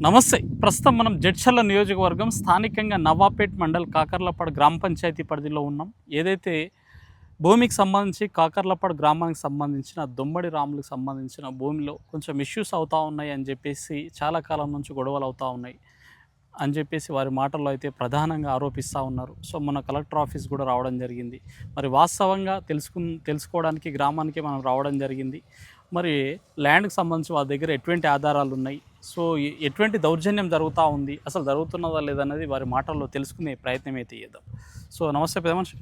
నమస్తే. ప్రస్తుతం మనం జడ్చర్ల నియోజకవర్గం స్థానికంగా నవాపేట్ మండల్ కాకర్లపాడు గ్రామ పంచాయతీ పరిధిలో ఉన్నాం. ఏదైతే భూమికి సంబంధించి కాకర్లపాడు గ్రామానికి సంబంధించిన దొమ్మడి రాములకు సంబంధించిన భూమిలో కొంచెం ఇష్యూస్ అవుతూ ఉన్నాయి అని చెప్పేసి చాలా కాలం నుంచి గొడవలు అవుతూ ఉన్నాయి అని చెప్పేసి వారి మాటల్లో అయితే ప్రధానంగా ఆరోపిస్తూ ఉన్నారు. సో మన కలెక్టర్ ఆఫీస్ కూడా రావడం జరిగింది. మరి వాస్తవంగా తెలుసుకోవడానికి గ్రామానికి మనం రావడం జరిగింది. మరి ల్యాండ్కి సంబంధించి వాళ్ళ దగ్గర ఎటువంటి ఆధారాలు ఉన్నాయి, సో ఎటువంటి దౌర్జన్యం జరుగుతూ ఉంది, అసలు జరుగుతున్నదా లేదన్నది వారి మాటల్లో తెలుసుకునే ప్రయత్నం అయితే చేద్దాం. సో నమస్తే పెద్ద మనిషి.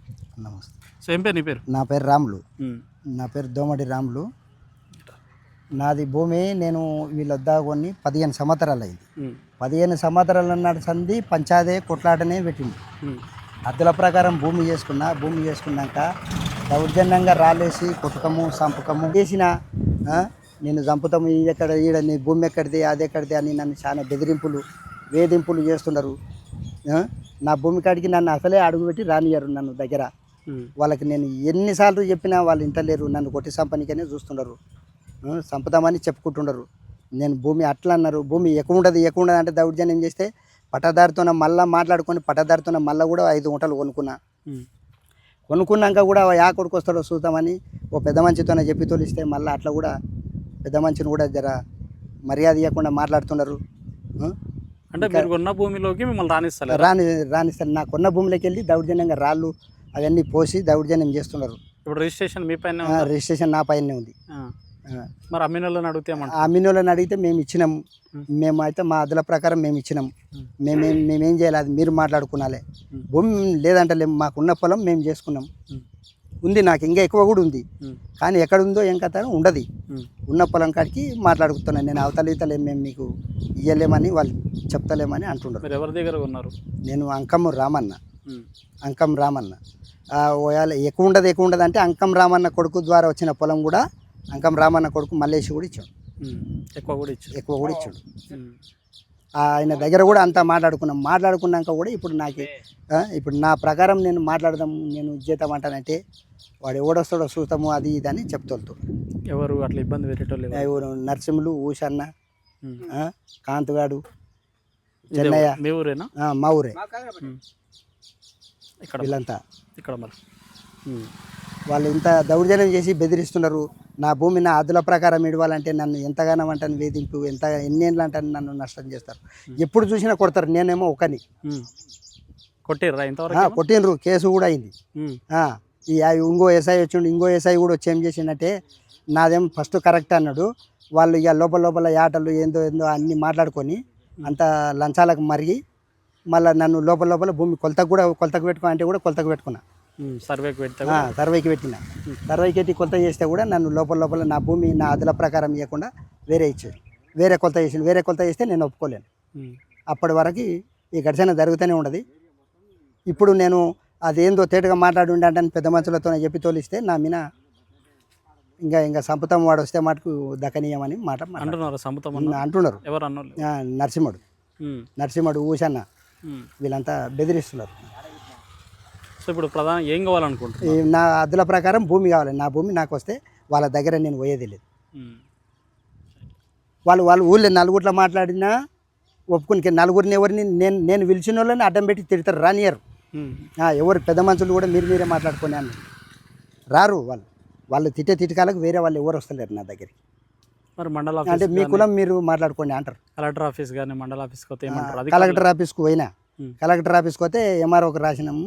నమస్తే. సో ఏం పేరు నీ పేరు? నా పేరు రాములు. నా పేరు దోమడి రాములు. నాది భూమి నేను వీళ్ళొద్దా కొన్ని 15 సంవత్సరాలు అయింది. 15 సంవత్సరాలు అన్నాడు సంది పంచాయతీ కొట్లాటనే పెట్టింది. అద్దెల ప్రకారం భూమి చేసుకున్నాక దౌర్జన్యంగా రాలేసి కొట్టుకము సంపకము చేసిన నేను చంపుతాము, ఇది ఎక్కడ ఈడ నీ భూమి ఎక్కడిది అది ఎక్కడిది అని నన్ను చాలా వేధింపులు చేస్తున్నారు. నా భూమి కాడికి నన్ను అసలే అడుగుపెట్టి రానియరు నన్ను దగ్గర. వాళ్ళకి నేను ఎన్నిసార్లు చెప్పినా వాళ్ళు ఇంటలేరు. నన్ను కొట్టి సంపనికనే చూస్తున్నారు, చంపుతామని చెప్పుకుంటున్నారు. నేను భూమి అట్లా అన్నారు, భూమి ఎక్కువ ఉండదు అంటే దౌర్జన్యం చేస్తే పట్టదారితోన మళ్ళీ మాట్లాడుకొని పట్టదారితోన మళ్ళీ కూడా 5 గుంటలు కొనుక్కున్నాక కూడా యా కొడుకు వస్తాడో చూద్దామని ఓ పెద్ద మంచితోనే చెప్పి తోలిస్తే మళ్ళీ అట్లా కూడా పెద్ద మంచిని కూడా జర మర్యాద ఇవ్వకుండా మాట్లాడుతున్నారు. అంటే మీరు కొన్న భూమిలోకి మిమ్మల్ని రానిస్తారు. నా కొన్న భూమిలోకి వెళ్ళి దౌర్జన్యంగా రాళ్ళు అవన్నీ పోసి దౌర్జన్యం చేస్తున్నారు. ఇప్పుడు రిజిస్ట్రేషన్ మీ పైన? రిజిస్ట్రేషన్ నా పైనే ఉంది. మరి అమ్మినోళ్ళని అడిగితే అమ్మినోళ్ళని అడిగితే మేము ఇచ్చినాం. మేము అయితే మా అదుల ప్రకారం మేము ఇచ్చినాం. మేమేం చేయాలి, అది మీరు మాట్లాడుకున్నాలే. భూమి లేదంటే మాకున్న పొలం మేము చేసుకున్నాం. ఉంది, నాకు ఇంకా ఎక్కువ కూడా ఉంది. కానీ ఎక్కడ ఉందో ఏం కథ ఉండదు. ఉన్న పొలం కాడికి మాట్లాడుకుతున్నాను. నేను అవతల మేము మీకు ఇయ్యలేమని వాళ్ళు చెప్తలేమని అంటున్నారు. మీరు ఎవరి దగ్గర ఉన్నారు? నేను అంకం రామన్న. ఎక్కువ ఉండదు అంటే అంకం రామన్న కొడుకు ద్వారా వచ్చిన పొలం కూడా అంకం రామన్న కొడుకు మల్లేసి కూడా ఇచ్చాడు. ఎక్కువ కూడా ఇచ్చాడు. ఆయన దగ్గర కూడా అంతా మాట్లాడుకున్నాక కూడా ఇప్పుడు నా ప్రకారం నేను మాట్లాడదాం, నేను ఇచ్చేద్దామంటానంటే వాడు ఎవడొస్తాడో చూస్తాము అది ఇది అని చెప్తాడు. ఎవరు అట్లా ఇబ్బంది పెట్టేటోళ్ళు? ఎవరు? నరసింహులు, ఊషన్న, కాంతుగాడు, చెన్నయ్య. మీ ఊరేనా? మా ఊరే. వీళ్ళంతా ఇక్కడ మరి వాళ్ళు ఇంత దౌర్జన్యం చేసి బెదిరిస్తున్నారు. నా భూమి నా అదుల ప్రకారం ఇవ్వాలంటే నన్ను ఎంతగానో అంటాను వేధింపు, ఎన్నేళ్ళు అంటాను నన్ను నష్టం చేస్తారు. ఎప్పుడు చూసినా కొడతారు. నేనేమో ఒకని కొట్టినరు. కేసు కూడా అయింది. ఇంకో ఎస్ఐ వచ్చిండు. ఇంకో ఎస్ఐ కూడా వచ్చి ఏం చేసిండంటే నాదేమో ఫస్ట్ కరెక్ట్ అన్నాడు. వాళ్ళు ఇక లోపల ఆటలు ఏందో అన్నీ మాట్లాడుకొని అంత లంచాలకు మరిగి మళ్ళీ నన్ను లోపల భూమి కొలతకు పెట్టుకో అంటే కూడా కొలతకు పెట్టుకున్నా. సర్వేకి పెట్టిన. సర్వేకి పెట్టి కొలత చేస్తే కూడా నన్ను లోపల నా భూమి నా అదుల ప్రకారం ఇవ్వకుండా వేరే కొలత చేసిండు. వేరే కొలత చేస్తే నేను ఒప్పుకోలేను. అప్పటి వరకు ఈ ఘర్షణ జరుగుతూనే ఉండదు. ఇప్పుడు నేను అదేందో తేటగా మాట్లాడి ఉండే పెద్ద మనుషులతో చెప్పి తోలిస్తే నా మీద ఇంకా సంపుతం వాడు వస్తే మటుకు దక్కనీయమని అంటున్నారు. నరసింహుడు, ఊషన్న వీళ్ళంతా బెదిరిస్తున్నారు. సో ఇప్పుడు ప్రధానం ఏం కావాలనుకుంటున్నారు? నా అదుల ప్రకారం భూమి కావాలి. నా భూమి నాకు వస్తే వాళ్ళ దగ్గర నేను పోయేది లేదు. వాళ్ళు ఊళ్ళో నలుగురిలో మాట్లాడినా ఒప్పుకుని నలుగురిని ఎవరిని నేను పిలిచిన వాళ్ళని అడ్డం పెట్టి తిడతారు, రానియరు. ఎవరు పెద్ద మనుషులు కూడా మీరే మాట్లాడుకొని అన్నారు. రారు వాళ్ళు తిట్టకాలకు వేరే వాళ్ళు ఎవరు వస్తలేరు నా దగ్గరికి. మరి మండల అంటే మీ కులం మీరు మాట్లాడుకోండి అంటారు. కలెక్టర్ ఆఫీస్ కానీ మండల ఆఫీస్కి పోతే కలెక్టర్ ఆఫీస్కి పోయినా కలెక్టర్ ఆఫీస్కి పోతే ఎంఆర్ఓకి రాసినాము,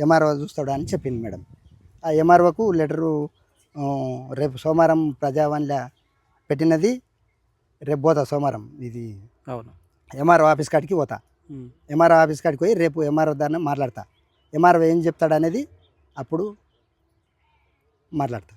ఎంఆర్ఓ చూస్తాడు అని చెప్పింది మేడం. ఆ ఎంఆర్ఓకు లెటరు రేపు సోమవారం ప్రజావాణిలో పెట్టినది. రేపు పోతా సోమవారం. ఇది అవును ఎంఆర్ఓ ఆఫీస్ కాడికి పోతా. ఎంఆర్ఓ ఆఫీస్ కాడికి పోయి రేపు ఎంఆర్ఓ దాన్ని మాట్లాడతా. ఎంఆర్ఓ ఏం చెప్తాడు అనేది అప్పుడు మాట్లాడతా.